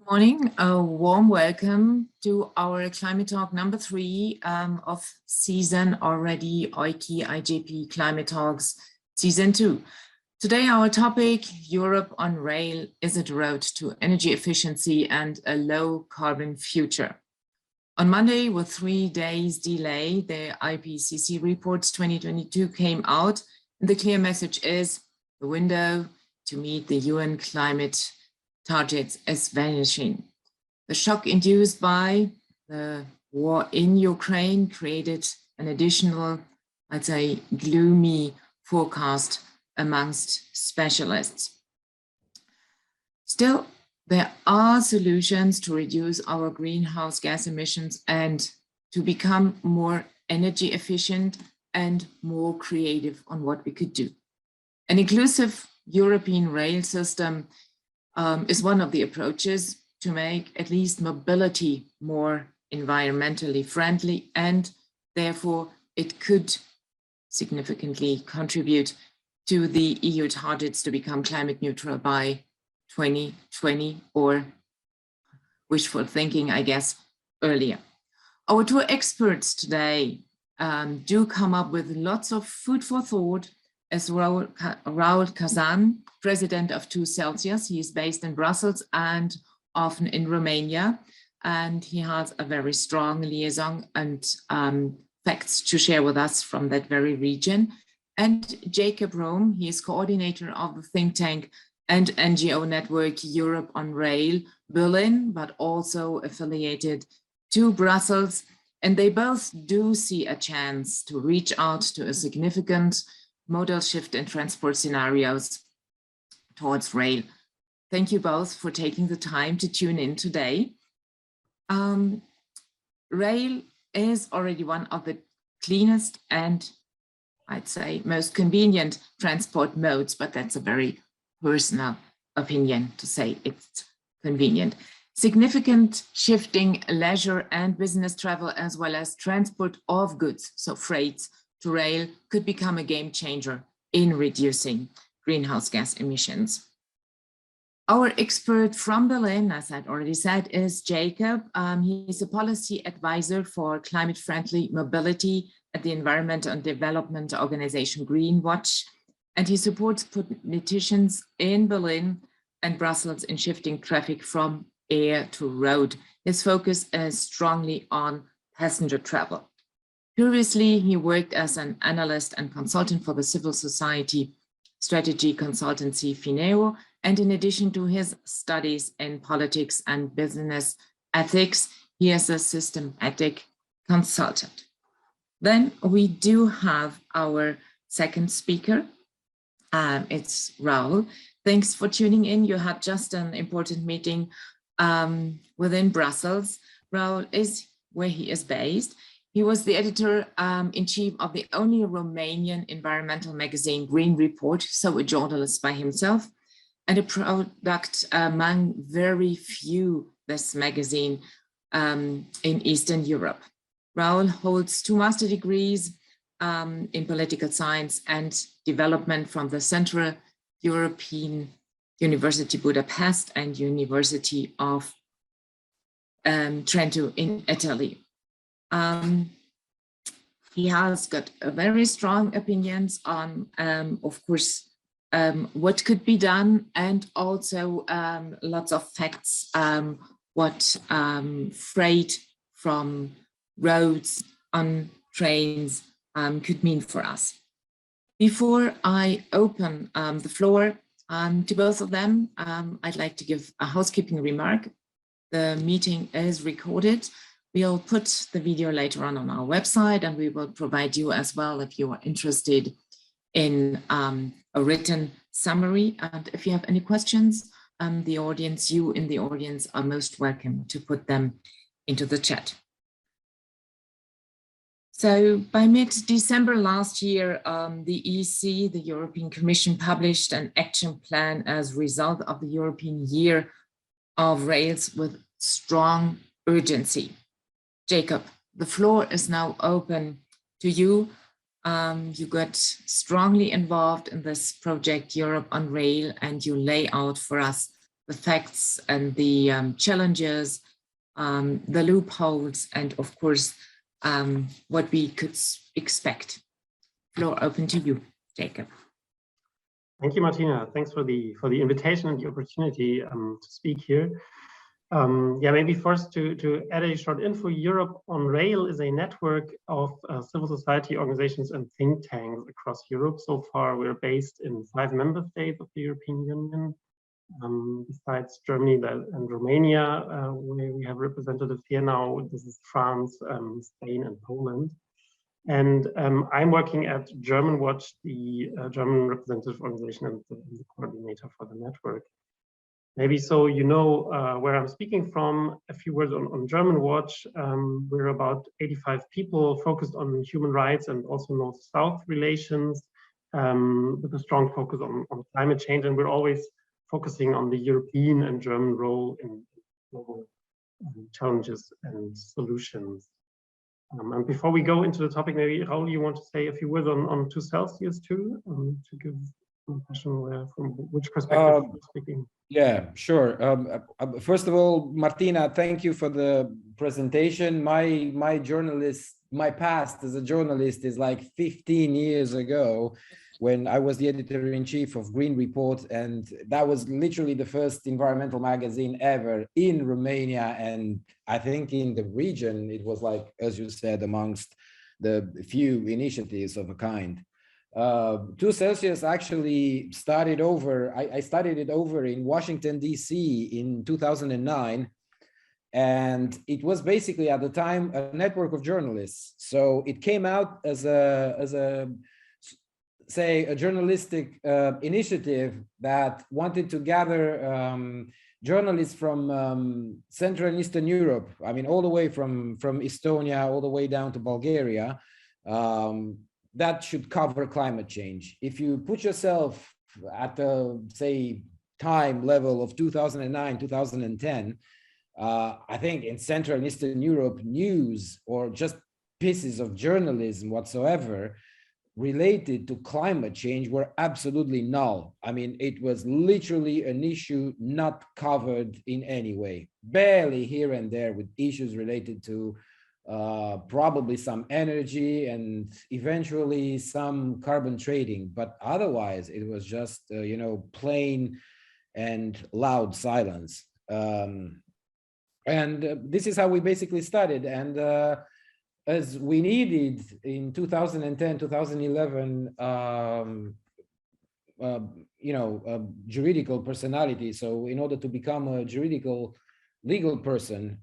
Morning, a warm welcome to our Climate Talk number 3 of season already, IJP Climate Talks season 2. Today our topic, Europe on Rail, is it a road to energy efficiency and a low carbon future? On Monday, with 3 days delay, the IPCC reports 2022 came out, and the clear message is the window to meet the UN climate targets is vanishing. The shock induced by the war in Ukraine created an additional, I'd say, gloomy forecast amongst specialists. Still, there are solutions to reduce our greenhouse gas emissions and to become more energy efficient and more creative on what we could do. An inclusive European rail system is one of the approaches to make at least mobility more environmentally friendly, and therefore it could significantly contribute to the EU targets to become climate neutral by 2020, or wishful thinking, I guess, earlier. Our two experts today do come up with lots of food for thought, as Raul Kazan, president of 2 Celsius. He is based in Brussels and often in Romania, and he has a very strong liaison and facts to share with us from that very region. And Jacob Rome, he is coordinator of the think tank and NGO network Europe on Rail, Berlin, but also affiliated to Brussels. And they both do see a chance to reach out to a significant modal shift in transport scenarios towards rail. Thank you both for taking the time to tune in today. Rail is already one of the cleanest and, I'd say, most convenient transport modes, but that's a very personal opinion to say it's convenient. Significant shifting leisure and business travel, as well as transport of goods, so freights, to rail could become a game changer in reducing greenhouse gas emissions. Our expert from Berlin, as I already said, is Jacob. He's a policy advisor for climate-friendly mobility at the environmental and development organization Greenwatch, and he supports politicians in Berlin and Brussels in shifting traffic from air to road. His focus is strongly on passenger travel. Previously, he worked as an analyst and consultant for the civil society strategy consultancy Fineo, and in addition to his studies in politics and business ethics, he is a systematic consultant. Then we do have our second speaker. It's Raul. Thanks for tuning in. You had just an important meeting within Brussels. Raul is where he is based. He was the editor-in-chief of the only Romanian environmental magazine, Green Report, so a journalist by himself, and a product among very few, this magazine, in Eastern Europe. Raul holds 2 master degrees in political science and development from the Central European University Budapest and University of Trento in Italy. He has got very strong opinions on, of course, what could be done, and also lots of facts, what freight from roads on trains could mean for us. Before I open the floor to both of them, I'd like to give a housekeeping remark. The meeting is recorded. We'll put the video later on our website, and we will provide you as well if you are interested in a written summary. And if you have any questions, you in the audience are most welcome to put them into the chat. So by mid-December last year, the EC, the European Commission, published an action plan as a result of the European Year of Rails with strong urgency. Jacob, the floor is now open to you. You got strongly involved in this project Europe on Rail, and you lay out for us the facts and the challenges, the loopholes, and of course, what we could expect. Floor open to you, Jacob. Thank you, Martina. Thanks for the invitation and the opportunity to speak here. Yeah, maybe first to add a short info, Europe on Rail is a network of civil society organizations and think tanks across Europe. So far, we're based in 5 member states of the European Union. Besides Germany and Romania, we have representatives here now. This is France, Spain, and Poland. And I'm working at German Watch, the German representative organization and the coordinator for the network. Maybe so you know where I'm speaking from. A few words on German Watch. We're about 85 people focused on human rights and also North-South relations, with a strong focus on climate change. And we're always focusing on the European and German role in global challenges and solutions. And before we go into the topic, maybe Raul, you want to say a few words on 2 Celsius too, to give an impression where, from which perspective you're speaking. Yeah, sure. First of all, Martina, thank you for the presentation. My past as a journalist is like 15 years ago, when I was the editor-in-chief of Green Report, and that was literally the first environmental magazine ever in Romania, and I think in the region. It was like, as you said, amongst the few initiatives of a kind. 2 Celsius actually started over, I started it over in Washington, D.C. in 2009. And it was basically at the time a network of journalists. So it came out as a journalistic initiative that wanted to gather journalists from Central and Eastern Europe. I mean, all the way from Estonia, all the way down to Bulgaria. That should cover climate change. If you put yourself at the, say, time level of 2009, 2010, I think in Central and Eastern Europe, news or just pieces of journalism whatsoever related to climate change were absolutely null. I mean, it was literally an issue not covered in any way, barely here and there with issues related to probably some energy and eventually some carbon trading, but otherwise it was just you know, plain and loud silence. And this is how we basically started. And as we needed in 2010, 2011, you know, juridical personality. So in order to become a juridical legal person,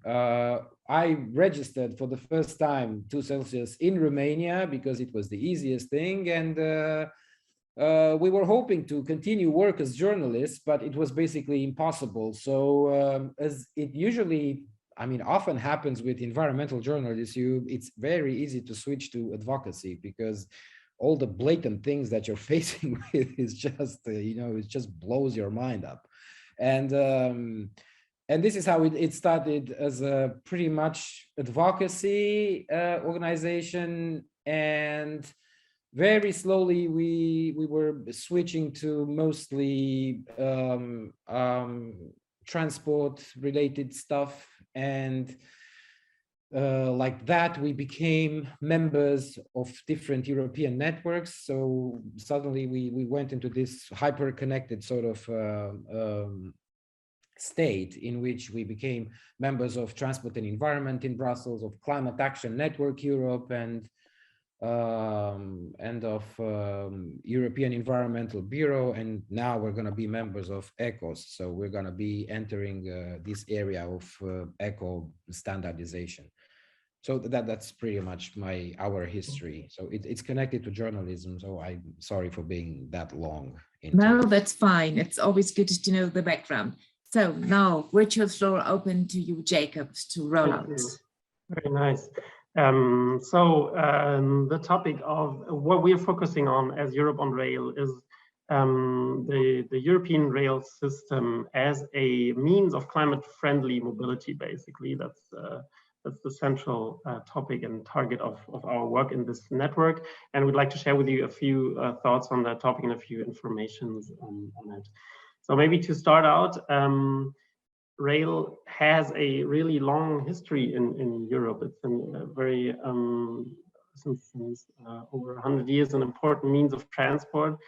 I registered for the first time 2 Celsius in Romania because it was the easiest thing. And we were hoping to continue work as journalists, but it was basically impossible. So as it usually, I mean, often happens with environmental journalists, it's very easy to switch to advocacy because all the blatant things that you're facing with is just, you know, it just blows your mind up. And this is how it started, as a pretty much advocacy organization. And very slowly we were switching to mostly transport related stuff. And like that, we became members of different European networks. So suddenly we went into this hyper connected sort of state in which we became members of Transport and Environment in Brussels, of Climate Action Network Europe, and of European Environmental Bureau. And now we're going to be members of ECOS. So we're going to be entering this area of eco standardization. So that's pretty much our history. So it's connected to journalism. So I'm sorry for being that long. No, that's fine. It's always good to know the background. So now virtual floor open to you, Jacob, to roll out. Very nice. The topic of what we're focusing on as Europe on Rail is the European rail system as a means of climate-friendly mobility. Basically, that's the central topic and target of our work in this network. And we'd like to share with you a few thoughts on that topic and a few informations on it. So maybe to start out, rail has a really long history in Europe. It's been a very, since over 100 years, an important means of transport.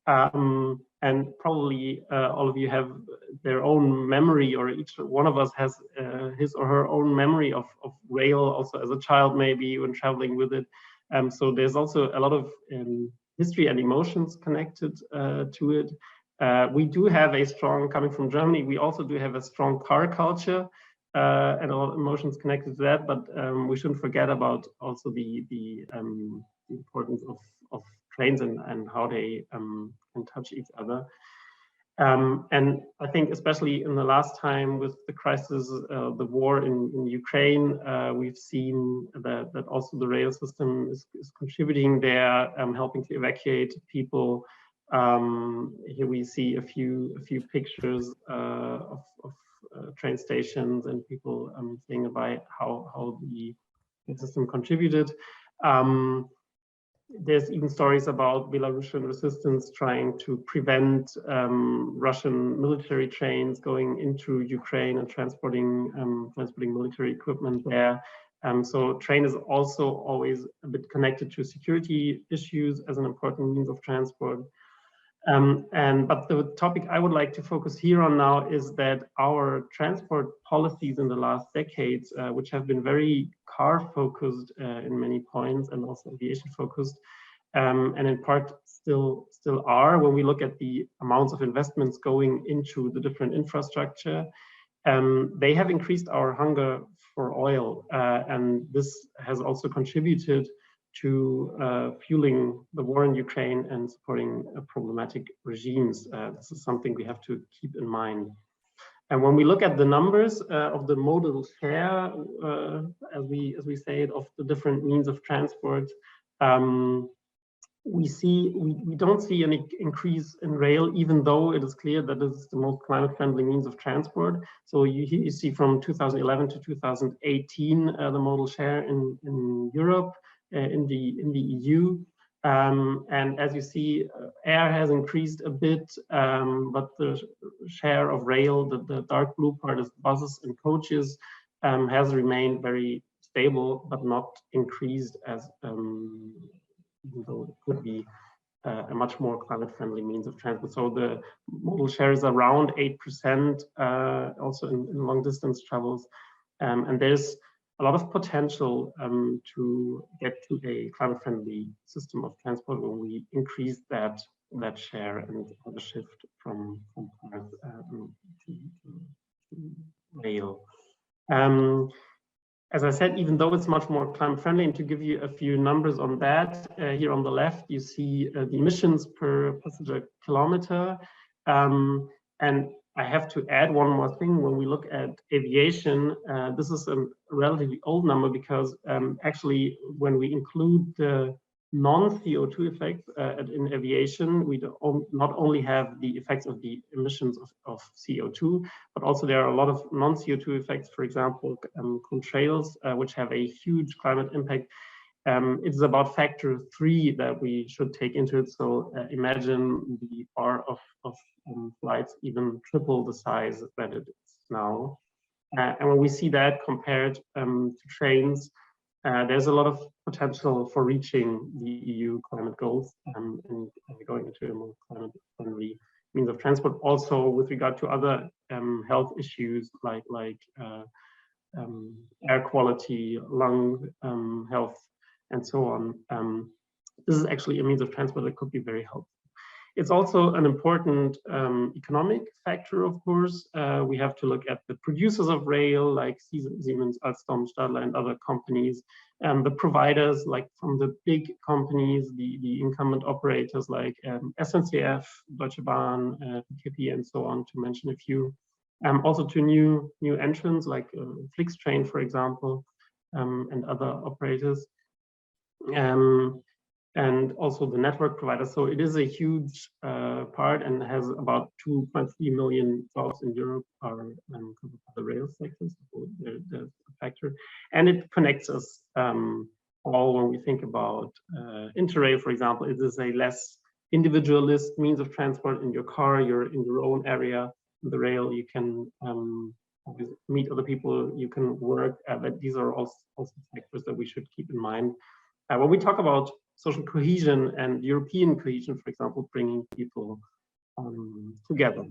And probably all of you have their own memory, or each one of us has his or her own memory of rail, also as a child, maybe when traveling with it. So there's also a lot of history and emotions connected to it. We do have a strong, coming from Germany, we also do have a strong car culture and a lot of emotions connected to that, but we shouldn't forget about also the importance of trains and how they can touch each other. And I think especially in the last time with the crisis, the war in Ukraine, we've seen that also the rail system is contributing there, helping to evacuate people. Here we see a few pictures of train stations and people saying about how the system contributed. There's even stories about Belarusian resistance trying to prevent Russian military trains going into Ukraine and transporting military equipment there. So train is also always a bit connected to security issues as an important means of transport. But the topic I would like to focus here on now is that our transport policies in the last decades, which have been very car focused in many points and also aviation focused, and in part still are, when we look at the amounts of investments going into the different infrastructure, they have increased our hunger for oil, and this has also contributed to fueling the war in Ukraine and supporting problematic regimes. This is something we have to keep in mind. And when we look at the numbers of the modal share, as we say it, of the different means of transport, we don't see any increase in rail, even though it is clear that it is the most climate-friendly means of transport. So you see from 2011 to 2018 the modal share in Europe. In the EU, and as you see, air has increased a bit, but the share of rail, the dark blue part is buses and coaches, has remained very stable, but not increased, as even though it could be a much more climate-friendly means of transport. So the modal share is around 8%, also in long-distance travels, and there's a lot of potential to get to a climate-friendly system of transport when we increase that share and the shift from cars to rail. As I said, even though it's much more climate-friendly, and to give you a few numbers on that, here on the left you see the emissions per passenger kilometer, and I have to add one more thing. When we look at aviation, this is a relatively old number because actually when we include the non-CO2 effects in aviation, we not only have the effects of the emissions of CO2, but also there are a lot of non-CO2 effects, for example, contrails, which have a huge climate impact. It's about factor 3 that we should take into it. So imagine the bar of flights even triple the size that it is now. And when we see that compared to trains, there's a lot of potential for reaching the EU climate goals and going into a more climate-friendly means of transport. Also, with regard to other health issues like air quality, lung health, and so on. This is actually a means of transport that could be very helpful. It's also an important economic factor, of course. We have to look at the producers of rail, like Siemens, Alstom, Stadler, and other companies, the providers, like from the big companies, the incumbent operators like SNCF, Deutsche Bahn, KP, and so on, to mention a few. Also to new entrants like Flixtrain, for example, and other operators. And also the network providers. So it is a huge part and has about 2.3 million jobs in Europe are covered by the rail sector. So there's a factor. And it connects us all when we think about Interrail, for example. It is a less individualist means of transport in your car, you're in your own area. The rail, you can meet other people, you can work. But these are also factors that we should keep in mind. When we talk about social cohesion and European cohesion, for example, bringing people together.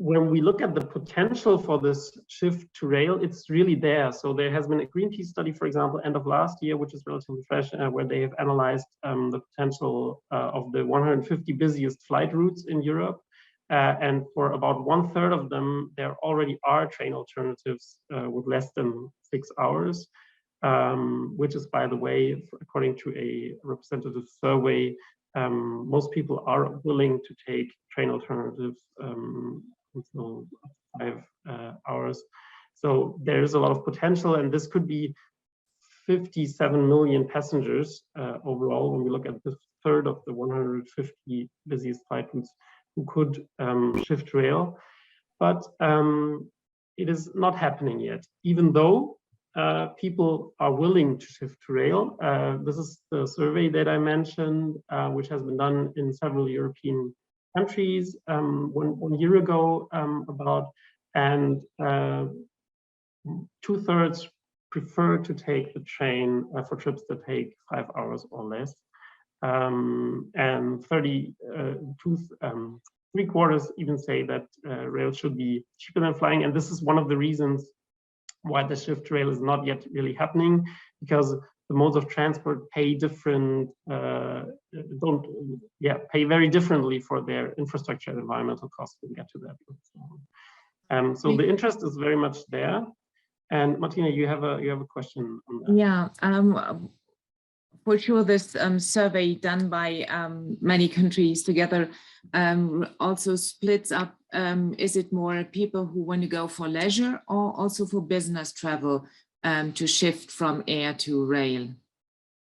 When we look at the potential for this shift to rail, it's really there. So there has been a Greenpeace study, for example, end of last year, which is relatively fresh, where they have analyzed the potential of the 150 busiest flight routes in Europe. And for about 1/3 of them, there already are train alternatives with less than 6 hours, which is, by the way, according to a representative survey, most people are willing to take train alternatives until 5 hours. So there is a lot of potential, and this could be 57 million passengers overall when we look at the third of the 150 busiest flight routes who could shift to rail. But it is not happening yet, even though people are willing to shift to rail. This is the survey that I mentioned, which has been done in several European countries 1 year ago about, and 2/3 prefer to take the train for trips that take 5 hours or less. And 3/4 even say that rail should be cheaper than flying. And this is one of the reasons why the shift to rail is not yet really happening, because the modes of transport pay different, pay very differently for their infrastructure and environmental costs. We'll get to that. So the interest is very much there. And Martina, you have a question on that. Yeah, for sure, this survey done by many countries together also splits up. Is it more people who want to go for leisure or also for business travel to shift from air to rail?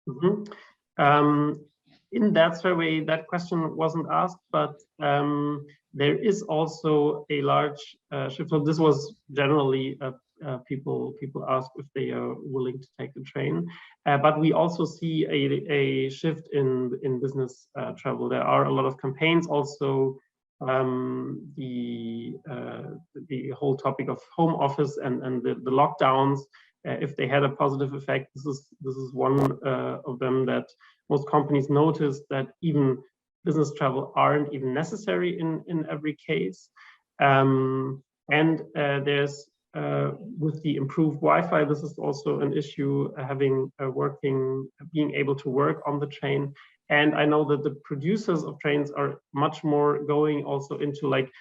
Mm-hmm. In that survey, that question wasn't asked, but there is also a large shift. So this was generally people ask if they are willing to take the train, but we also see a shift in business travel. There are a lot of campaigns also. The whole topic of home office and the lockdowns, if they had a positive effect, this is one of them, that most companies noticed that even business travel aren't even necessary in every case. And there's with the improved Wi-Fi, this is also an issue, being able to work on the train. And I know that the producers of trains are much more going also into like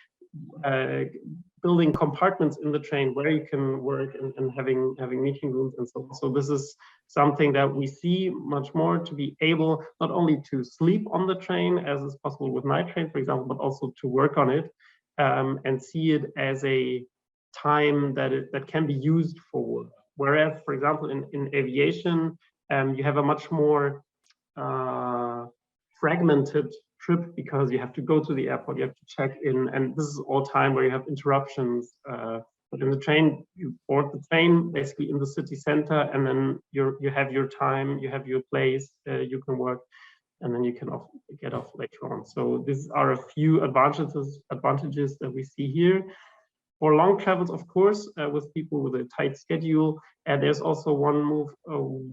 building compartments in the train where you can work and having meeting rooms and so on. So this is something that we see much more, to be able not only to sleep on the train as is possible with night train, for example, but also to work on it and see it as a time that can be used for work. Whereas, for example, in aviation, you have a much more fragmented trip, because you have to go to the airport, you have to check in, and this is all time where you have interruptions. But in the train, you board the train basically in the city center, and then you have your time, you have your place, you can work, and then you can get off later on. So these are a few advantages that we see here. For long travels, of course, with people with a tight schedule, there's also one move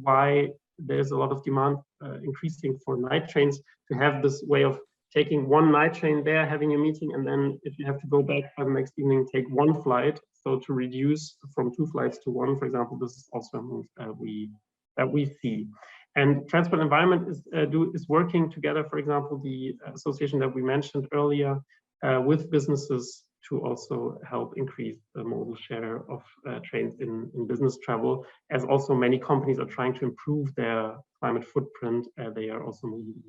why there's a lot of demand increasing for night trains, to have this way of taking one night train there, having a meeting, and then if you have to go back by the next evening, take one flight. So to reduce from 2 flights to 1, for example, this is also a move that we see. And Transport Environment is working together, for example, the association that we mentioned earlier, with businesses to also help increase the modal share of trains in business travel, as also many companies are trying to improve their climate footprint. They are also moving.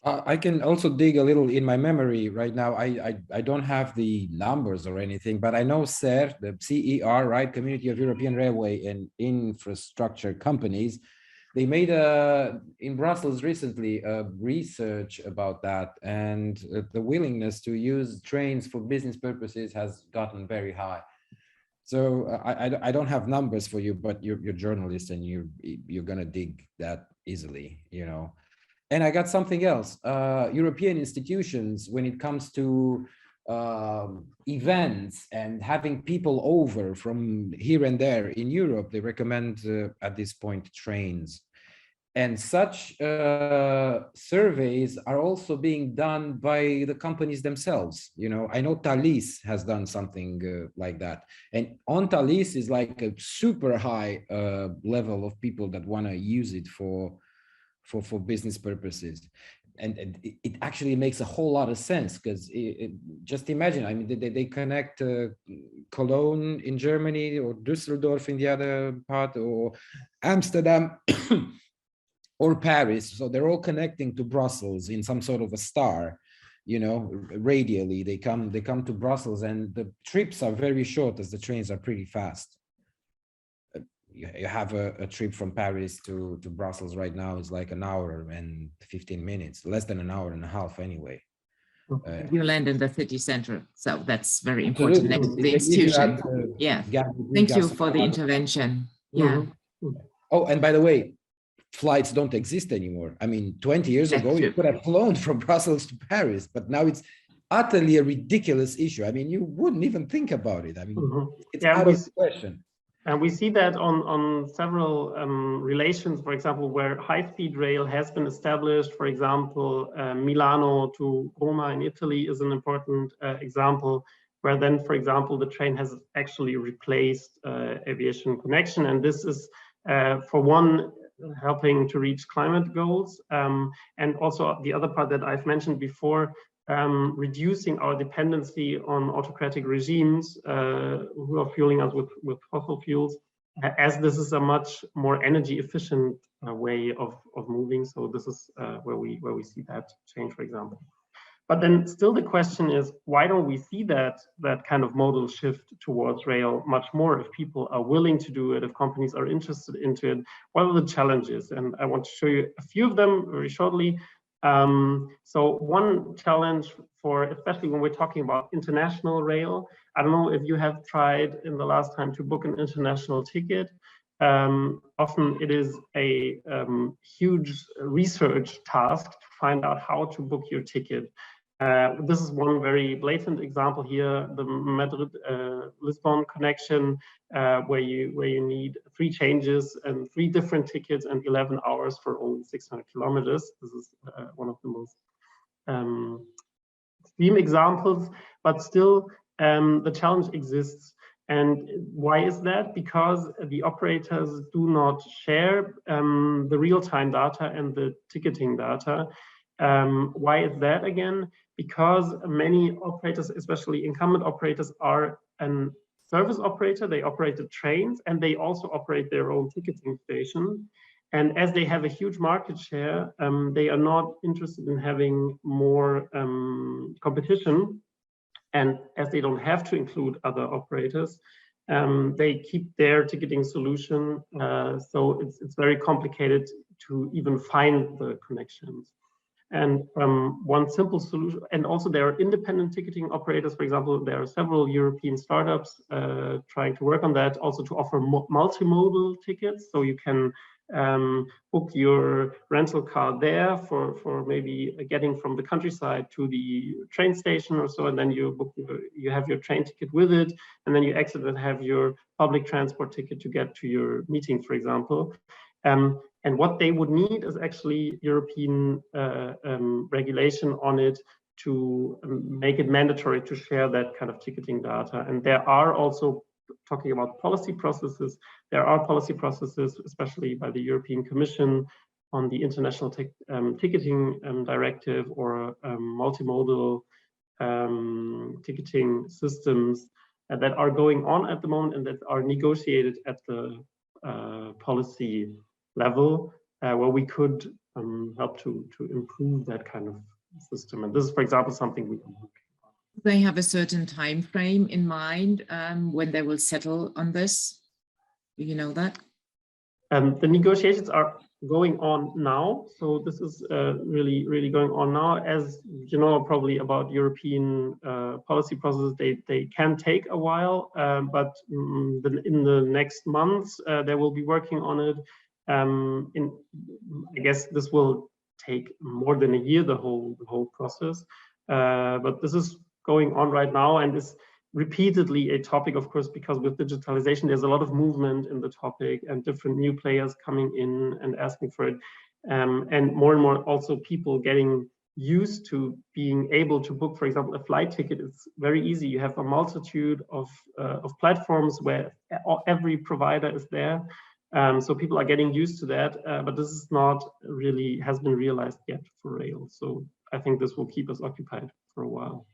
I can also dig a little in my memory right now. I don't have the numbers or anything, but I know CER, the CER, right, Community of European Railway and Infrastructure Companies, they made in Brussels recently a research about that, and the willingness to use trains for business purposes has gotten very high. So I don't have numbers for you, but you're journalists and you're gonna dig that easily, you know. And I got something else. European institutions, when it comes to events and having people over from here and there in Europe, they recommend at this point trains. And such surveys are also being done by the companies themselves. You know, I know Thalys has done something like that. And on Thalys is like a super high level of people that want to use it for business purposes. And it actually makes a whole lot of sense, because just imagine, I mean, they connect Cologne in Germany, or Düsseldorf in the other part, or Amsterdam, or Paris. So they're all connecting to Brussels in some sort of a star, you know, radially. They come to Brussels, and the trips are very short as the trains are pretty fast. You have a trip from Paris to Brussels right now is like an hour and 15 minutes, less than an hour and a half anyway. You land in the city center, so that's very important next to the If you institution. had, Yeah, gas, thank you for the intervention. Yeah. Oh, and by the way, flights don't exist anymore. I mean, 20 years That's ago, true. you could have flown from Brussels to Paris, but now it's utterly a ridiculous issue. I mean, you wouldn't even think about it. I mean, it's out of the question. And we see that on several relations, for example, where high-speed rail has been established. For example, Milano to Roma in Italy is an important example, where then, for example, the train has actually replaced aviation connection. And this is, for one, helping to reach climate goals. And also the other part that I've mentioned before, reducing our dependency on autocratic regimes who are fueling us with fossil fuels, as this is a much more energy efficient way of moving. So this is where we see that change, for example. But then still the question is, why don't we see that kind of modal shift towards rail much more? If people are willing to do it, if companies are interested into it, what are the challenges? And I want to show you a few of them very shortly. So one challenge for, especially when we're talking about international rail, I don't know if you have tried in the last time to book an international ticket. Often it is a huge research task to find out how to book your ticket. This is one very blatant example here, the Madrid-Lisbon connection, where you need 3 changes and 3 different tickets and 11 hours for only 600 kilometers. This is one of the most extreme examples, but still the challenge exists. And why is that? Because the operators do not share the real-time data and the ticketing data. Why is that again? Because many operators, especially incumbent operators, are a service operator. They operate the trains and they also operate their own ticketing station. And as they have a huge market share, they are not interested in having more competition. And as they don't have to include other operators, they keep their ticketing solution. So it's very complicated to even find the connections. And one simple solution, and also there are independent ticketing operators. For example, there are several European startups trying to work on that, also to offer multimodal tickets. So you can book your rental car there for maybe getting from the countryside to the train station or so, and then you have your train ticket with it, and then you exit and have your public transport ticket to get to your meeting, for example. And what they would need is actually European regulation on it to make it mandatory to share that kind of ticketing data. And there are also, talking about policy processes, there are policy processes, especially by the European Commission on the International Ticketing Directive or multimodal ticketing systems that are going on at the moment and that are negotiated at the policy level, where we could help to improve that kind of system. And this is, for example, something we are working on. They have a certain time frame in mind when they will settle on this. Do you know that? The negotiations are going on now. So this is really going on now. As you know, probably about European policy processes, they can take a while, but in the next months, they will be working on it. I guess this will take more than a year, the whole process. But this is going on right now, and is repeatedly a topic, of course, because with digitalization, there's a lot of movement in the topic and different new players coming in and asking for it. And more also people getting used to being able to book, for example, a flight ticket. It's very easy. You have a multitude of platforms where every provider is there. So people are getting used to that, but this is not really has been realized yet for rail. So I think this will keep us occupied for a while.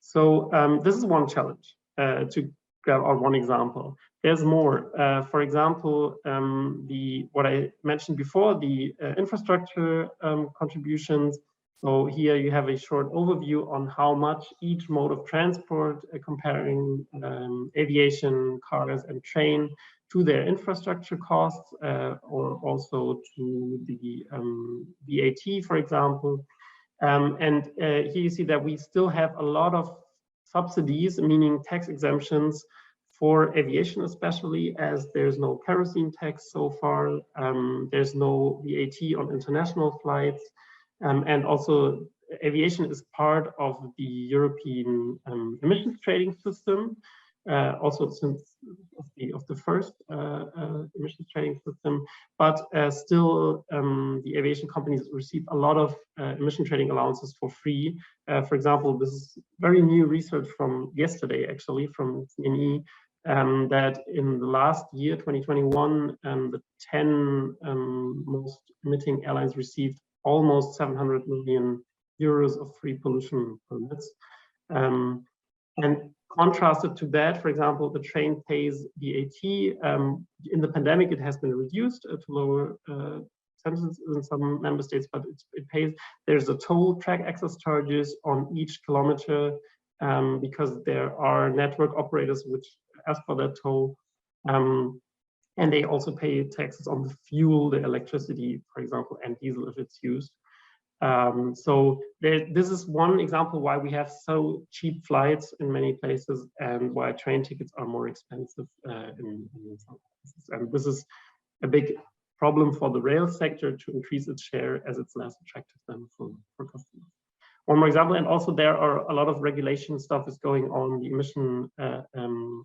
So this is one challenge to grab out one example. There's more. For example, what I mentioned before, the infrastructure contributions. So here you have a short overview on how much each mode of transport, comparing aviation, cars, and train to their infrastructure costs, or also to the VAT, for example. And here you see that we still have a lot of subsidies, meaning tax exemptions for aviation, especially as there's no kerosene tax so far. There's no VAT on international flights. And also aviation is part of the European emissions trading system. Also since of the first emissions trading system, but still the aviation companies receive a lot of emission trading allowances for free. For example, this is very new research from yesterday, actually, from CNE, that in the last year, 2021, the 10 most emitting airlines received almost 700 million euros of free pollution permits. And contrasted to that, for example, the train pays VAT. In the pandemic, it has been reduced to lower sentences in some member states, but it pays. There's a toll track access charges on each kilometer because there are network operators which ask for that toll. And they also pay taxes on the fuel, the electricity, for example, and diesel if it's used. So this is one example why we have so cheap flights in many places and why train tickets are more expensive in some places. And this is a big problem for the rail sector to increase its share as it's less attractive than for customers. One more example, and also there are a lot of regulation stuff is going on. The emission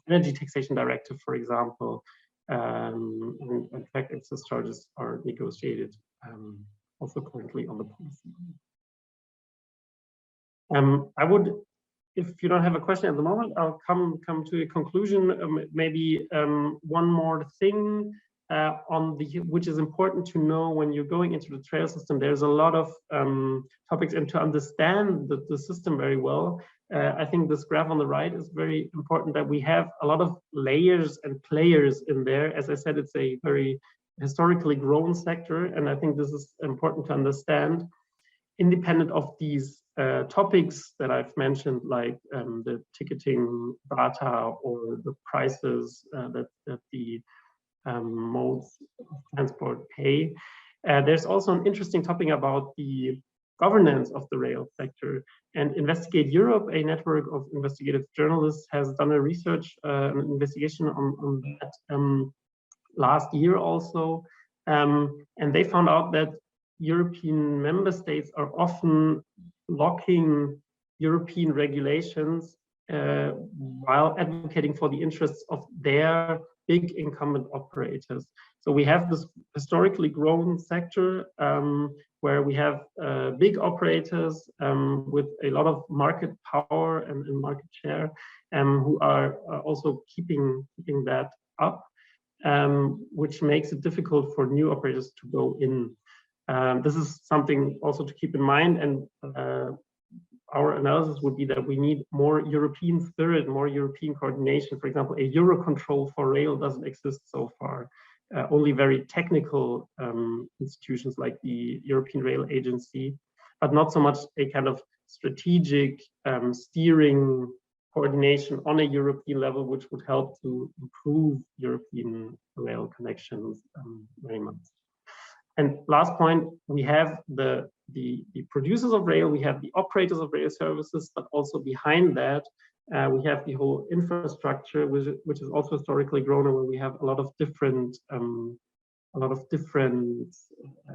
energy taxation directive, for example, and track access charges are negotiated. Also currently on the policy. I would, if you don't have a question at the moment, I'll come to a conclusion. Maybe one more thing which is important to know when you're going into the trail system. There's a lot of topics, and to understand the system very well, I think this graph on the right is very important, that we have a lot of layers and players in there. As I said, it's a very historically grown sector, and I think this is important to understand. Independent of these topics that I've mentioned, like the ticketing data or the prices that the modes of transport pay, there's also an interesting topic about the governance of the rail sector. And Investigate Europe, a network of investigative journalists, has done a research, an investigation on that last year also, and they found out that European member states are often blocking European regulations while advocating for the interests of their big incumbent operators. So we have this historically grown sector where we have big operators with a lot of market power and market share, who are also keeping that up. Which makes it difficult for new operators to go in. This is something also to keep in mind, and our analysis would be that we need more European spirit, more European coordination. For example, a Eurocontrol for rail doesn't exist so far. Only very technical institutions like the European Rail Agency, but not so much a kind of strategic steering coordination on a European level, which would help to improve European rail connections very much. And last point, we have the producers of rail, we have the operators of rail services, but also behind that, we have the whole infrastructure, which is also historically grown, and where we have a lot of different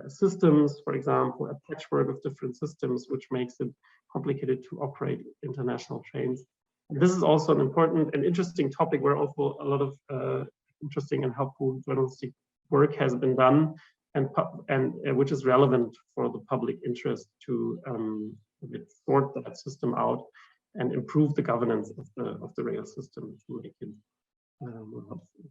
systems, for example, a patchwork of different systems, which makes it complicated to operate international trains. And this is also an important and interesting topic where also a lot of interesting and helpful journalistic work has been done, and which is relevant for the public interest to sort that system out and improve the governance of the rail system to make it more helpful.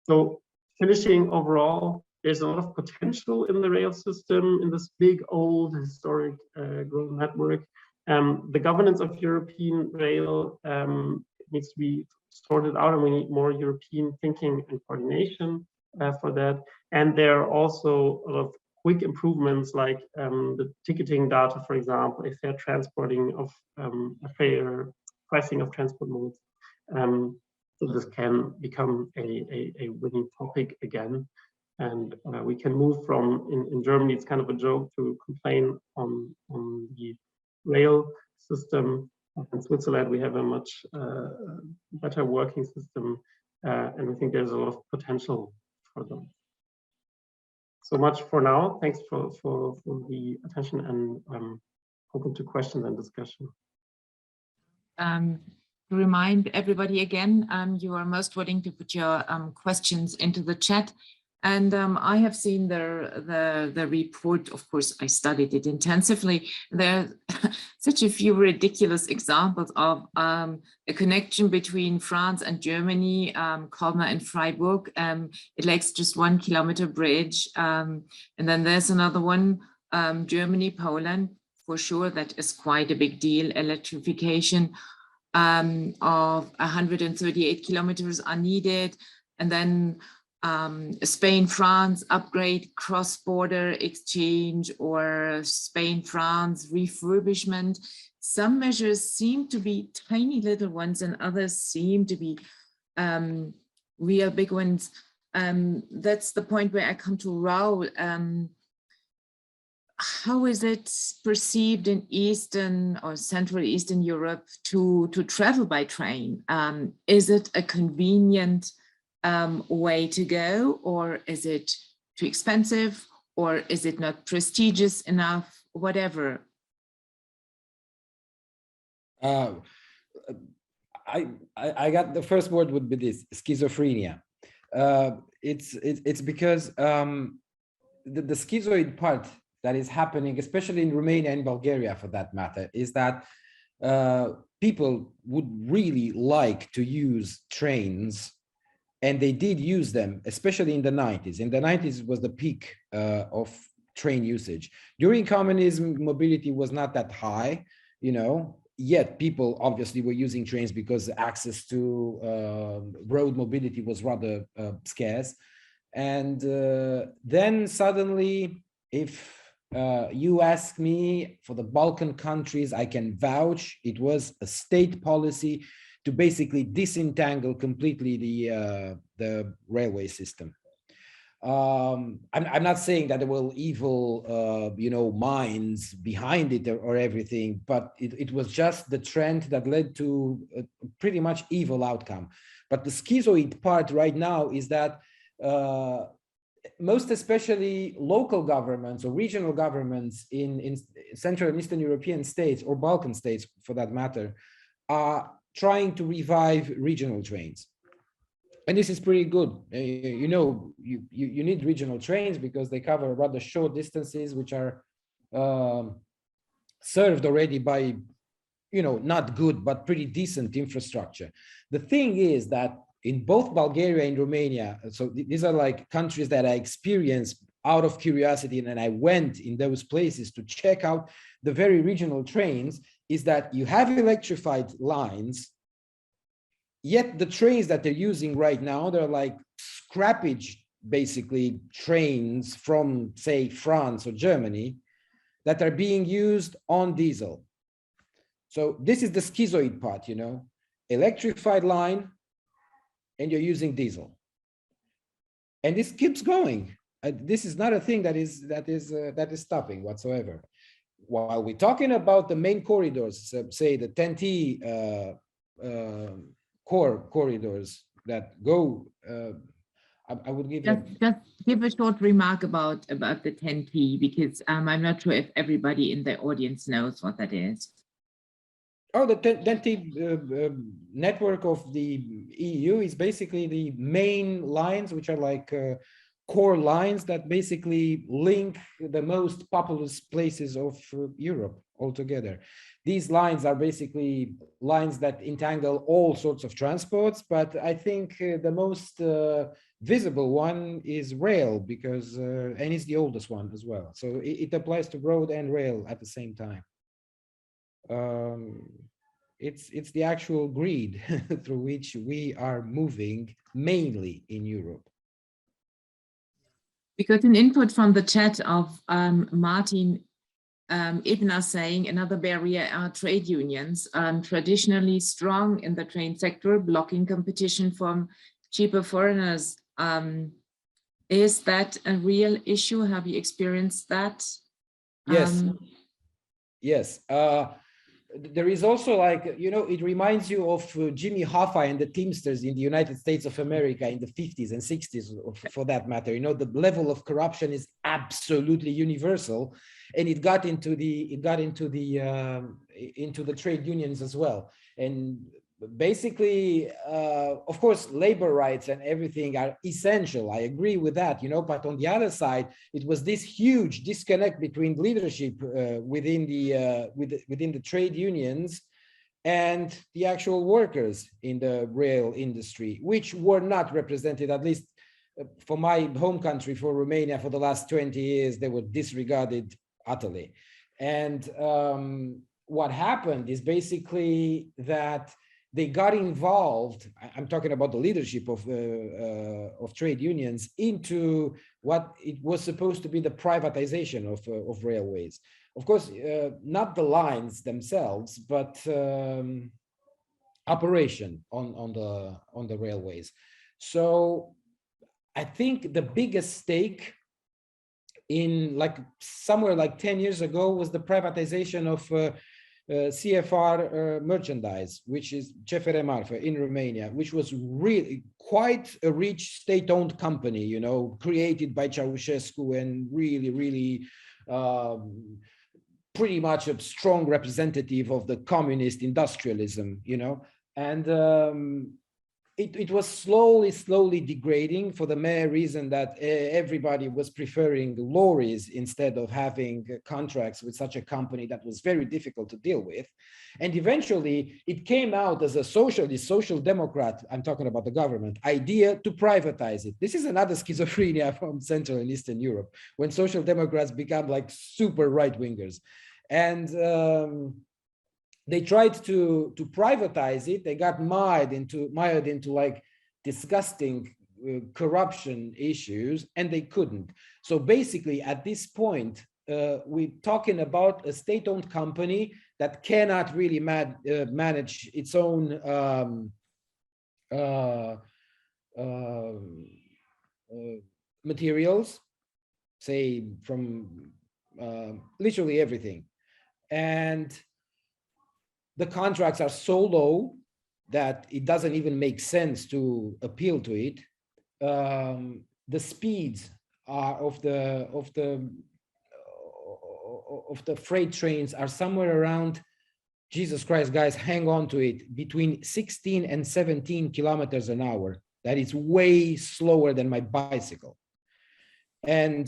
So finishing overall, there's a lot of potential in the rail system, in this big, old, historic growing network. The governance of European rail needs to be sorted out, and we need more European thinking and coordination for that. And there are also a lot of quick improvements, like the ticketing data, for example, a fair transporting of a fair pricing of transport modes. So this can become a winning topic again. And we can move from, in Germany, it's kind of a joke to complain on the rail system. In Switzerland, we have a much better working system, and we think there's a lot of potential for them. So much for now. Thanks for the attention, and open to questions and discussion. To remind everybody again, you are most willing to put your questions into the chat. And I have seen the report. Of course, I studied it intensively. There are such a few ridiculous examples of a connection between France and Germany, Colmar and Freiburg. It lacks just 1 kilometer bridge. And then there's another one, Germany, Poland, for sure. That is quite a big deal. Electrification of 138 kilometers are needed. And then Spain, France, upgrade cross-border exchange, or Spain, France, refurbishment. Some measures seem to be tiny little ones, and others seem to be real big ones. That's the point where I come to Raul. How is it perceived in Eastern or Central Eastern Europe to travel by train? Is it a convenient way to go, or is it too expensive, or is it not prestigious enough, whatever? I got the first word would be this: schizophrenia. It's because the schizoid part that is happening, especially in Romania and Bulgaria for that matter, is that people would really like to use trains. And they did use them, especially in the 90s. In the 90s was the peak of train usage. During communism, mobility was not that high, yet people obviously were using trains because access to road mobility was rather scarce. And then suddenly, if you ask me, for the Balkan countries, I can vouch it was a state policy to basically disentangle completely the railway system. I'm not saying that there were evil, minds behind it or everything, but it was just the trend that led to a pretty much evil outcome. But the schizoid part right now is that most especially local governments or regional governments in Central and Eastern European states, or Balkan states for that matter, are trying to revive regional trains. And this is pretty good. You need regional trains because they cover rather short distances, which are served already by, not good, but pretty decent infrastructure. The thing is that in both Bulgaria and Romania, so these are like countries that I experienced out of curiosity, and I went in those places to check out the very regional trains, is that you have electrified lines, yet the trains that they're using right now, they're like scrappage, basically, trains from, say, France or Germany that are being used on diesel. So this is the schizoid part, electrified line, and you're using diesel. And this keeps going. This is not a thing that is stopping whatsoever. While we're talking about the main corridors, say the 10T core corridors that go, I would give just give a short remark about the 10T, because I'm not sure if everybody in the audience knows what that is. Oh, the 10T network of the EU is basically the main lines, which are like core lines that basically link the most populous places of Europe altogether. These lines are basically lines that entangle all sorts of transports, but I think the most visible one is rail, because and it's the oldest one as well. So it applies to road and rail at the same time. It's the actual grid through which we are moving mainly in Europe. We got an input from the chat of Martin Ibner saying another barrier are trade unions, traditionally strong in the train sector, blocking competition from cheaper foreigners. Is that a real issue? Have you experienced that? Yes. Yes. There is also, like, you know, it reminds you of Jimmy Hoffa and the Teamsters in the United States of America in the 50s and 60s, for that matter. You know, the level of corruption is absolutely universal, and it got into the trade unions as well. And basically, of course, labor rights and everything are essential. I agree with that, you know, but on the other side, it was this huge disconnect between leadership within the trade unions and the actual workers in the rail industry, which were not represented, at least for my home country, for Romania, for the last 20 years. They were disregarded utterly. And what happened is basically that they got involved, I'm talking about the leadership of trade unions, into what it was supposed to be the privatization of railways. Of course, not the lines themselves, but operation on the railways. So I think the biggest stake in, like, somewhere like 10 years ago was the privatization of CFR merchandise, which is CFR Marfa in Romania, which was really quite a rich state-owned company, you know, created by Ceausescu, and really pretty much a strong representative of the communist industrialism, you know. And it was slowly degrading, for the mere reason that everybody was preferring lorries instead of having contracts with such a company that was very difficult to deal with. And eventually it came out as a socialist, social democrat, I'm talking about the government, idea to privatize it. This is another schizophrenia from Central and Eastern Europe, when social democrats become like super right-wingers. And they tried to privatize it. They got mired into like disgusting corruption issues, and they couldn't. So basically, at this point, we're talking about a state-owned company that cannot really manage its own materials, say from literally everything. And the contracts are so low that it doesn't even make sense to appeal to it. The speeds are of the freight trains are somewhere around, Jesus Christ, guys, hang on to it, between 16 and 17 kilometers an hour. That is way slower than my bicycle. And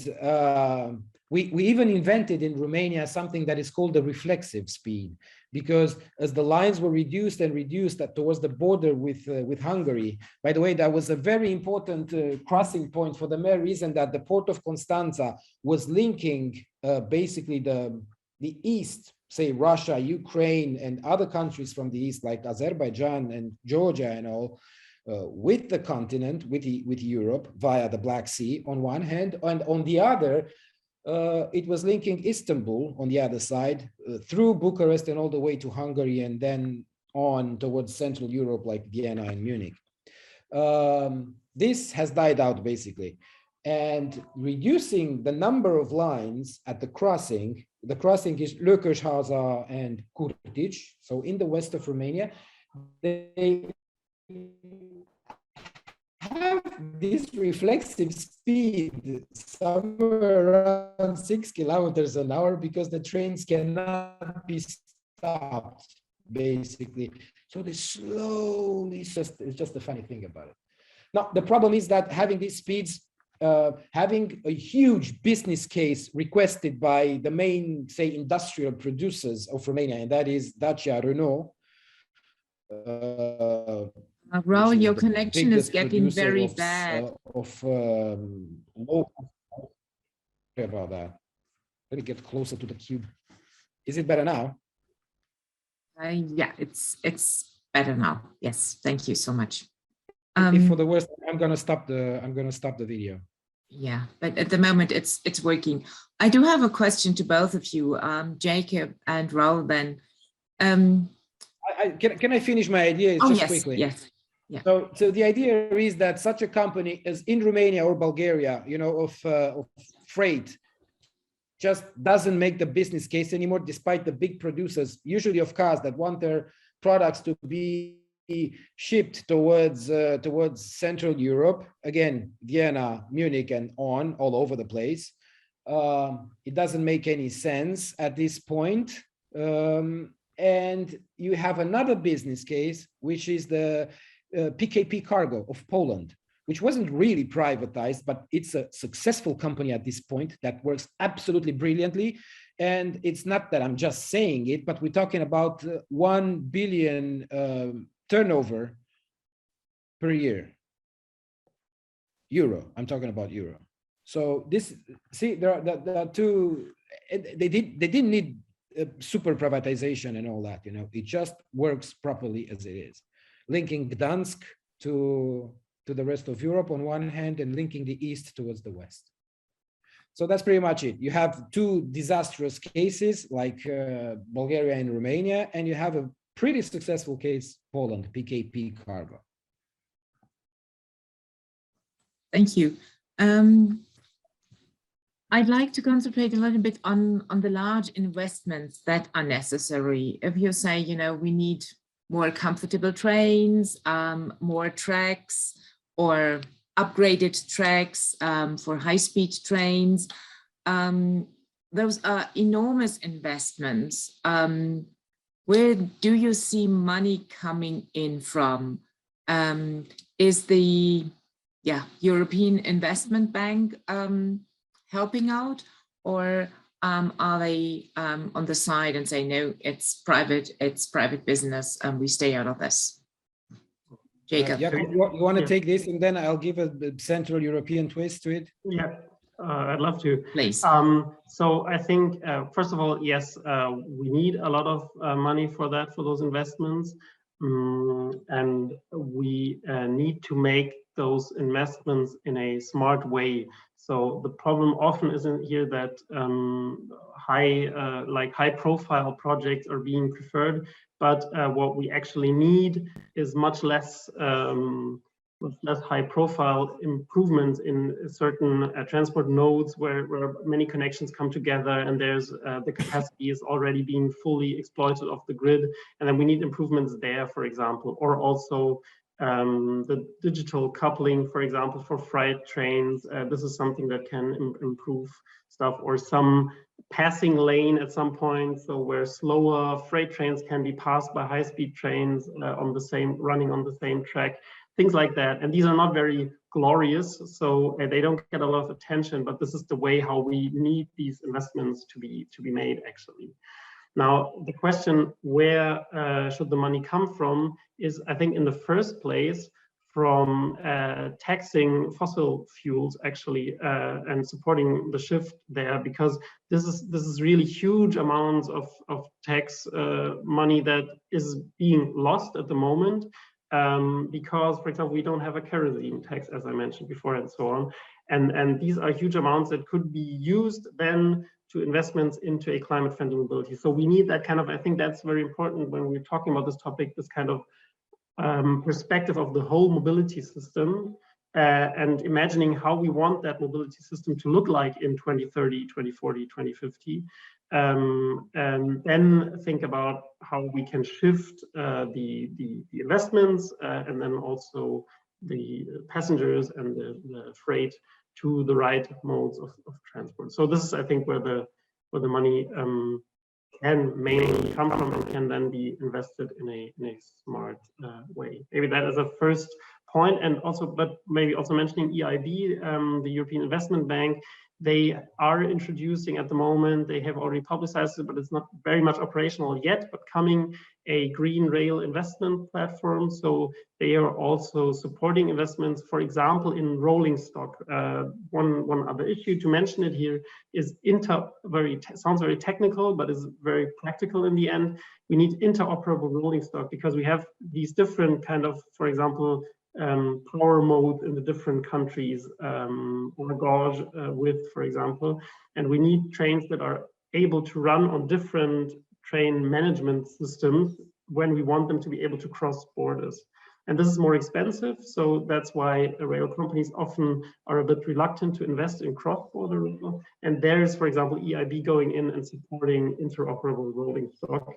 we even invented in Romania something that is called the reflexive speed, because as the lines were reduced towards the border with Hungary. By the way, that was a very important crossing point, for the mere reason that the port of Constanța was linking basically the east, say Russia, Ukraine, and other countries from the east, like Azerbaijan and Georgia and all, with the continent, with Europe via the Black Sea on one hand, and on the other, it was linking Istanbul on the other side through Bucharest and all the way to Hungary, and then on towards Central Europe, like Vienna and Munich. This has died out basically, and reducing the number of lines at the crossing is Lököshaza and Curtic. So in the west of Romania, they have this reflexive speed somewhere around 6 kilometers an hour because the trains cannot be stopped, basically. So they slowly, it's just a funny thing about it. Now, the problem is that having these speeds, having a huge business case requested by the main, say, industrial producers of Romania, and that is Dacia, Renault. Raul, your connection is getting very bad. Sorry about that. Let me get closer to the cube. Is it better now? Yeah, it's better now. Yes, thank you so much. If for the worst, I'm gonna stop the video. Yeah, but at the moment it's working. I do have a question to both of you, Jacob and Raul. Then, can I finish my idea? Oh, just yes, quickly. Yes. Yeah. So the idea is that such a company as in Romania or Bulgaria, of freight, just doesn't make the business case anymore, despite the big producers, usually of cars, that want their products to be shipped towards Central Europe, again, Vienna, Munich, and all over the place. It doesn't make any sense at this point. And you have another business case, which is the PKP Cargo of Poland, which wasn't really privatized, but it's a successful company at this point that works absolutely brilliantly. And it's not that I'm just saying it, but we're talking about 1 billion turnover per year. Euro, I'm talking about euro. So this, see, there are two, they didn't need super privatization and all that, it just works properly as it is. Linking Gdansk to the rest of Europe on one hand and linking the East towards the West. So that's pretty much it. You have two disastrous cases like Bulgaria and Romania, and you have a pretty successful case, Poland, PKP Cargo. Thank you. I'd like to concentrate a little bit on the large investments that are necessary. If you say, we need more comfortable trains, more tracks, or upgraded tracks for high-speed trains, those are enormous investments. Where do you see money coming in from? Is the European Investment Bank helping out, or are they on the side and say, no, it's private business and we stay out of this? Jacob. You want to take this, and then I'll give a Central European twist to it? Yeah, I'd love to. Please. So I think, first of all, yes, we need a lot of money for those investments. And we need to make those investments in a smart way. So the problem often isn't here that high profile projects are being preferred, but what we actually need is much less high profile improvements in certain transport nodes where many connections come together and there's the capacity is already being fully exploited off the grid. And then we need improvements there, for example, or also the digital coupling, for example, for freight trains. This is something that can improve stuff, or some passing lane at some point, so where slower freight trains can be passed by high-speed trains running on the same track, things like that. And these are not very glorious, so they don't get a lot of attention, but this is the way how we need these investments to be made, actually. Now, the question, where should the money come from, is, I think, in the first place, from taxing fossil fuels, actually, and supporting the shift there, because this is really huge amounts of tax money that is being lost at the moment, because, for example, we don't have a kerosene tax, as I mentioned before, and so on. And these are huge amounts that could be used then to investments into a climate-friendly mobility. So we need that kind of, I think that's very important when we're talking about this topic, this kind of perspective of the whole mobility system and imagining how we want that mobility system to look like in 2030, 2040, 2050. And then think about how we can shift the investments and then also the passengers and the freight to the right modes of transport. So this is, I think, where the money can mainly come from and can then be invested in a smart way. Maybe that is a first point, and also, but maybe also mentioning EIB, the European Investment Bank. They are introducing at the moment, they have already publicized it, but it's not very much operational yet, but coming a green rail investment platform. So they are also supporting investments, for example, in rolling stock. One other issue to mention it here is sounds very technical, but is very practical in the end. We need interoperable rolling stock because we have these different kind of, for example, power mode in the different countries, or gauge width, for example, and we need trains that are able to run on different train management systems when we want them to be able to cross borders. And this is more expensive, so that's why rail companies often are a bit reluctant to invest in cross-border. And there is, for example, EIB going in and supporting interoperable rolling stock,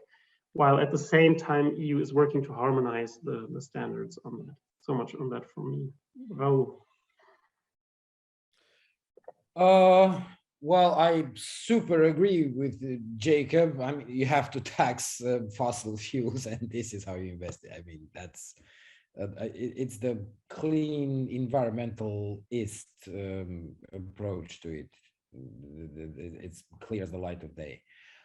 while at the same time EU is working to harmonize the standards on that. So much on that from me. Raul. Well, I super agree with Jacob. I mean, you have to tax fossil fuels, and this is how you invest it. I mean, that's it's the clean environmentalist approach to it. It's clear as the light of day.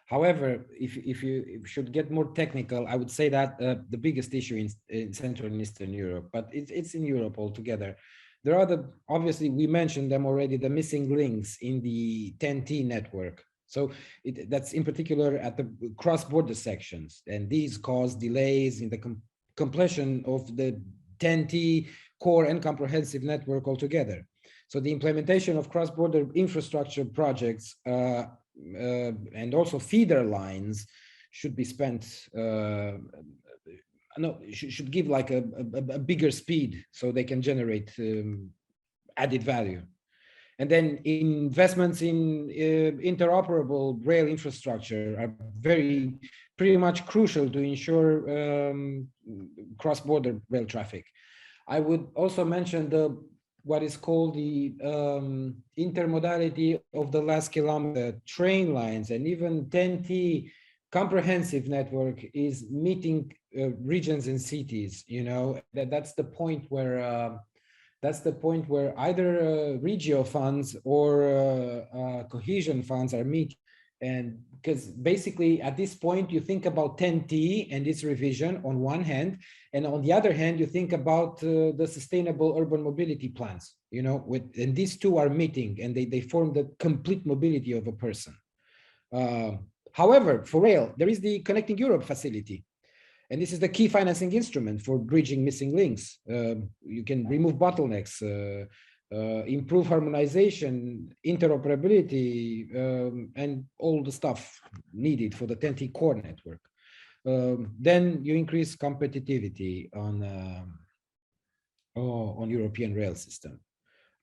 However, if you should get more technical, I would say that the biggest issue in Central and Eastern Europe, but it's in Europe altogether. There are obviously, we mentioned them already, the missing links in the TEN-T network. So that's in particular at the cross-border sections, and these cause delays in the completion of the TEN-T core and comprehensive network altogether. So the implementation of cross-border infrastructure projects and also feeder lines should be spent, should give like a bigger speed so they can generate added value. And then investments in interoperable rail infrastructure are pretty much crucial to ensure cross-border rail traffic. I would also mention what is called the intermodality of the last kilometer train lines, and even TEN-T comprehensive network is meeting regions and cities. You know, that's the point where either regio funds or cohesion funds are meeting. And because basically at this point you think about TEN-T and its revision on one hand, and on the other hand you think about the sustainable urban mobility plans, you know, and these two are meeting and they form the complete mobility of a person. However, for rail, there is the Connecting Europe facility, and this is the key financing instrument for bridging missing links. You can remove bottlenecks, improve harmonization, interoperability, and all the stuff needed for the TEN-T core network. Then you increase competitivity on European rail system.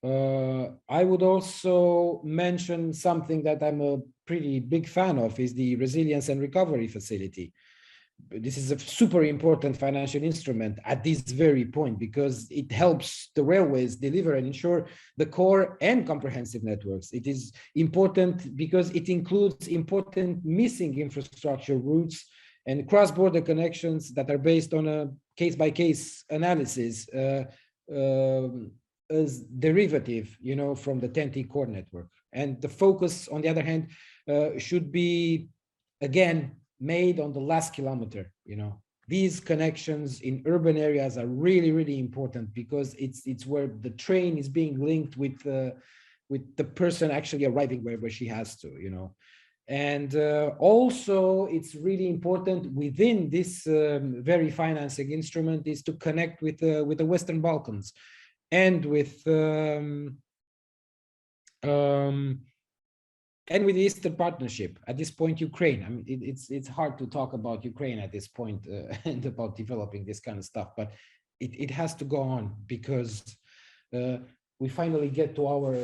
I would also mention something that I'm a pretty big fan of, is the Resilience and Recovery Facility. This is a super important financial instrument at this very point because it helps the railways deliver and ensure the core and comprehensive networks. It is important because it includes important missing infrastructure routes and cross-border connections that are based on a case-by-case analysis as derivative, you know, from the TEN-T core network. And the focus, on the other hand, should be, again, made on the last kilometer. You know, these connections in urban areas are really, really important because it's where the train is being linked with the person actually arriving where she has to, you know. And also it's really important within this very financing instrument is to connect with the Western Balkans and with and with the Eastern Partnership. At this point, Ukraine. I mean, it's hard to talk about Ukraine at this point and about developing this kind of stuff, but it has to go on, because we finally get to our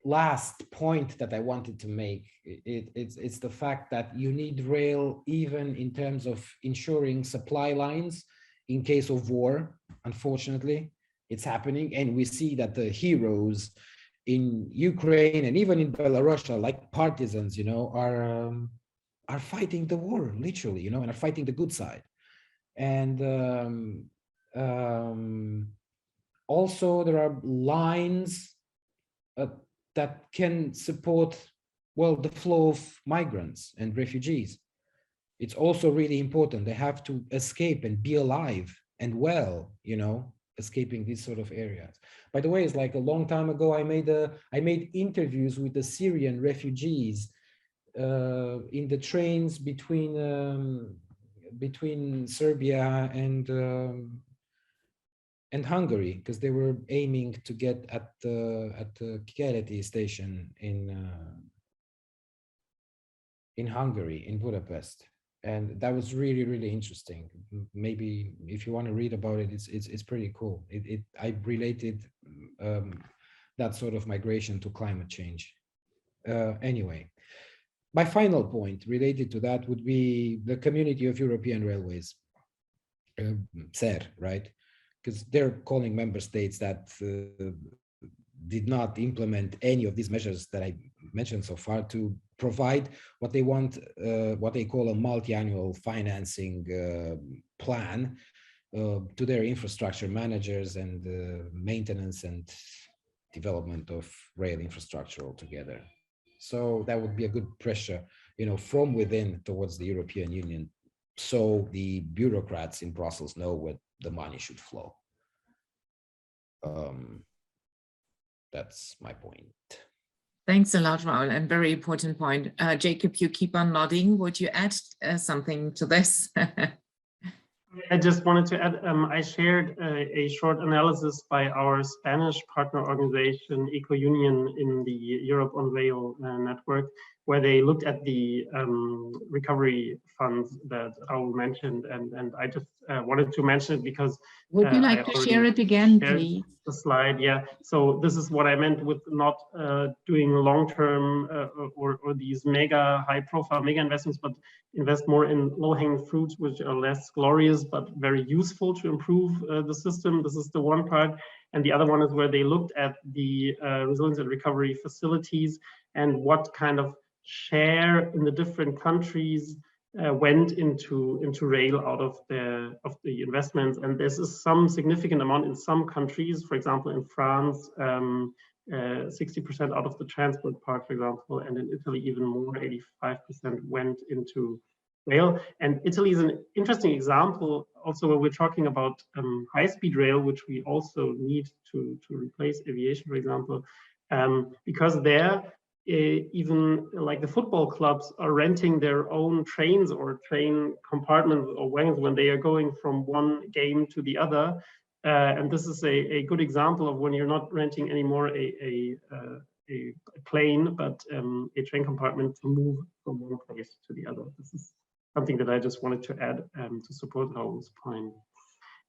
last point that I wanted to make. It's the fact that you need rail even in terms of ensuring supply lines in case of war. Unfortunately, it's happening, and we see that the heroes in Ukraine and even in Belarus, like partisans, you know, are fighting the war, literally, you know, and are fighting the good side. And also there are lines that can support, well, the flow of migrants and refugees. It's also really important. They have to escape and be alive and well, you know, escaping these sort of areas. By the way, it's like a long time ago, I made interviews with the Syrian refugees in the trains between Serbia and Hungary, because they were aiming to get at the Keleti station in Hungary, in Budapest. And that was really, really interesting. Maybe if you want to read about it, it's pretty cool. I related that sort of migration to climate change. Anyway, my final point related to that would be the Community of European Railways, CER, right? Because they're calling member states that did not implement any of these measures that I mentioned so far to provide what they want, what they call a multi-annual financing plan to their infrastructure managers and maintenance and development of rail infrastructure altogether. So that would be a good pressure, you know, from within towards the European Union, so the bureaucrats in Brussels know where the money should flow. That's my point. Thanks a lot, Raul, and very important point. Jacob, you keep on nodding. Would you add something to this? I just wanted to add, I shared a short analysis by our Spanish partner organization, EcoUnion, in the Europe on Rail network, where they looked at the recovery funds that Raul mentioned. And I just wanted to mention it because would you like to share it again, please? The slide, yeah. So this is what I meant with not doing long-term or these mega high-profile mega investments, but invest more in low-hanging fruits, which are less glorious but very useful to improve the system. This is the one part, and the other one is where they looked at the resilience and recovery facilities and what kind of share in the different countries went into rail out of the investments. And this is some significant amount in some countries. For example, in France, 60% out of the transport part, for example, and in Italy even more, 85% went into rail. And Italy is an interesting example also when we're talking about high-speed rail, which we also need to replace aviation, for example, because there even like the football clubs are renting their own trains or train compartments or wagons when they are going from one game to the other. And this is a good example of when you're not renting anymore a plane, but a train compartment to move from one place to the other. This is something that I just wanted to add to support Raul's point.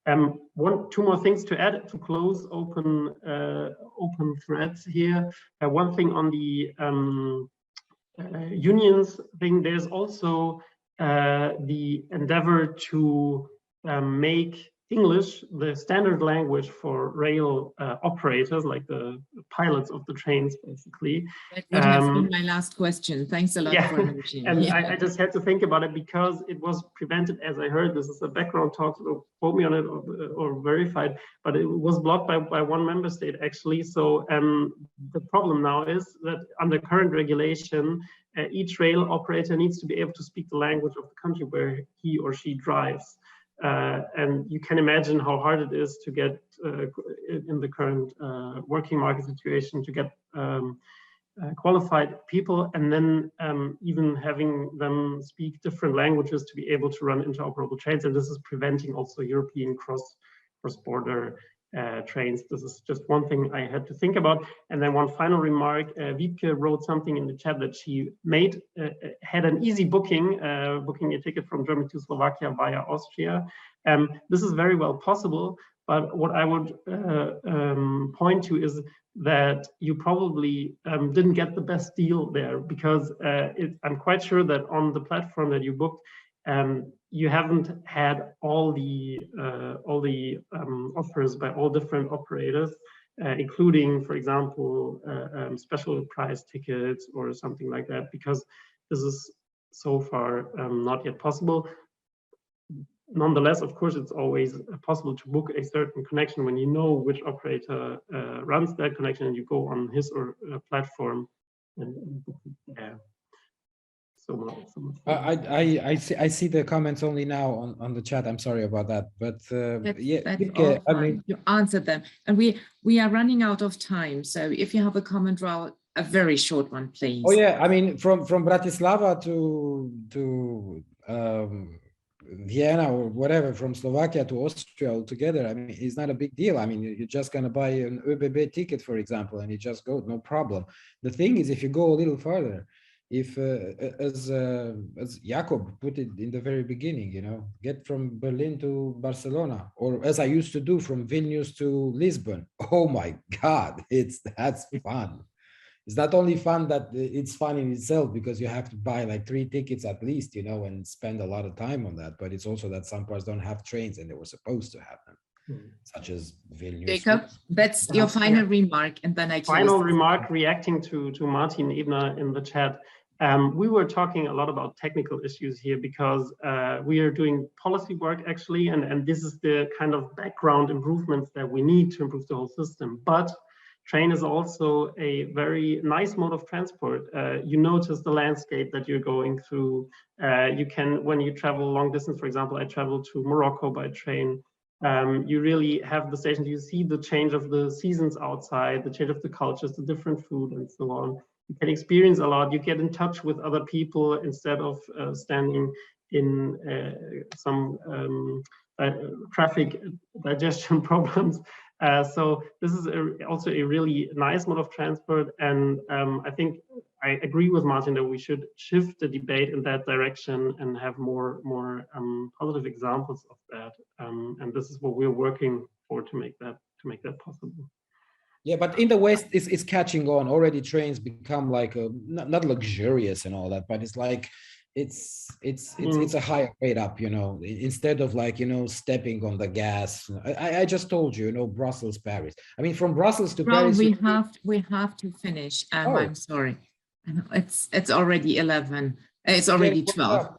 Two more things to add to close open threads here. One thing on the unions thing, there's also the endeavor to make English the standard language for rail operators, like the pilots of the trains, basically. That would have been my last question. Thanks a lot for mentioning. And I just had to think about it because it was prevented, as I heard, this is a background talk, so quote me on it or verified, but it was blocked by one member state, actually. So the problem now is that under current regulation, each rail operator needs to be able to speak the language of the country where he or she drives. And you can imagine how hard it is to get in the current working market situation to get qualified people, and then even having them speak different languages to be able to run interoperable trains. And this is preventing also European cross-border trains. This is just one thing I had to think about. And then one final remark, Wiebke wrote something in the chat that she had an easy booking a ticket from Germany to Slovakia via Austria. This is very well possible, but what I would point to is that you probably didn't get the best deal there, because I'm quite sure that on the platform that you booked, you haven't had all the offers by all different operators, including, for example, special price tickets or something like that, because this is so far not yet possible. Nonetheless, of course, it's always possible to book a certain connection when you know which operator runs that connection, and you go on his or platform and book it there. I see the comments only now on the chat. I'm sorry about that, but yeah, that's I mean, you answered them, and we are running out of time. So if you have a comment, Raul, a very short one, please. Oh yeah, I mean from Bratislava to Vienna or whatever, from Slovakia to Austria altogether, I mean, it's not a big deal. I mean, you're just gonna buy an ÖBB ticket, for example, and you just go, no problem. The thing is, if you go a little further, if as Jakob put it in the very beginning, you know, get from Berlin to Barcelona, or as I used to do from Vilnius to Lisbon. Oh my God, that's fun. It's not only fun that it's fun in itself, because you have to buy like 3 tickets at least, you know, and spend a lot of time on that. But it's also that some parts don't have trains, and they were supposed to have them, such as Vilnius. Jacob, that's your final remark, and then I close. Final remark, reacting to Martin Ebner in the chat. We were talking a lot about technical issues here, because we are doing policy work actually, and this is the kind of background improvements that we need to improve the whole system. But train is also a very nice mode of transport. You notice the landscape that you're going through. You can, when you travel long distance, for example, I traveled to Morocco by train. You really have the stations, you see the change of the seasons outside, the change of the cultures, the different food, and so on. You can experience a lot. You get in touch with other people instead of standing in some traffic digestion problems. So this is also a really nice mode of transport, and I think I agree with Martin that we should shift the debate in that direction and have more positive examples of that. And this is what we're working for, to make that possible. Yeah, but in the West, it's catching on. Already trains become like not luxurious and all that, but it's like it's a higher rate up, you know, instead of like, you know, stepping on the gas. I just told you, you know, Brussels, Paris. I mean, from Brussels to Paris. We have to finish. I'm sorry. It's already 11. It's already 12.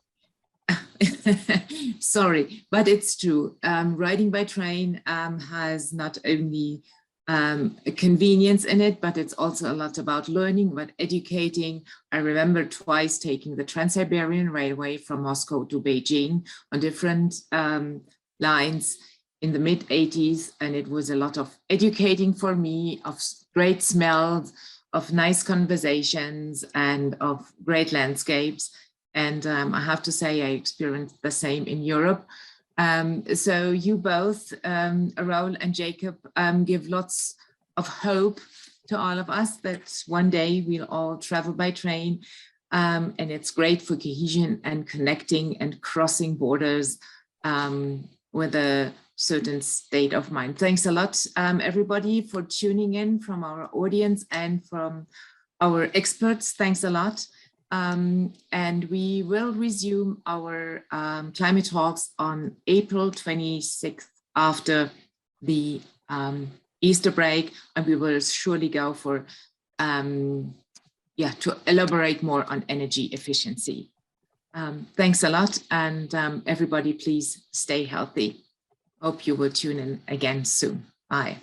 Sorry, but it's true. Riding by train has not only a convenience in it, but it's also a lot about learning, about educating. I remember twice taking the Trans-Siberian Railway from Moscow to Beijing on different lines in the mid-80s, and it was a lot of educating for me, of great smells, of nice conversations, and of great landscapes. And I have to say I experienced the same in Europe. So you both, Raul and Jacob, give lots of hope to all of us that one day we'll all travel by train, and it's great for cohesion and connecting and crossing borders with a certain state of mind. Thanks a lot, everybody, for tuning in, from our audience and from our experts. Thanks a lot. And we will resume our climate talks on April 26th after the Easter break, and we will surely go for to elaborate more on energy efficiency. Thanks a lot, and everybody, please stay healthy. Hope you will tune in again soon. Bye.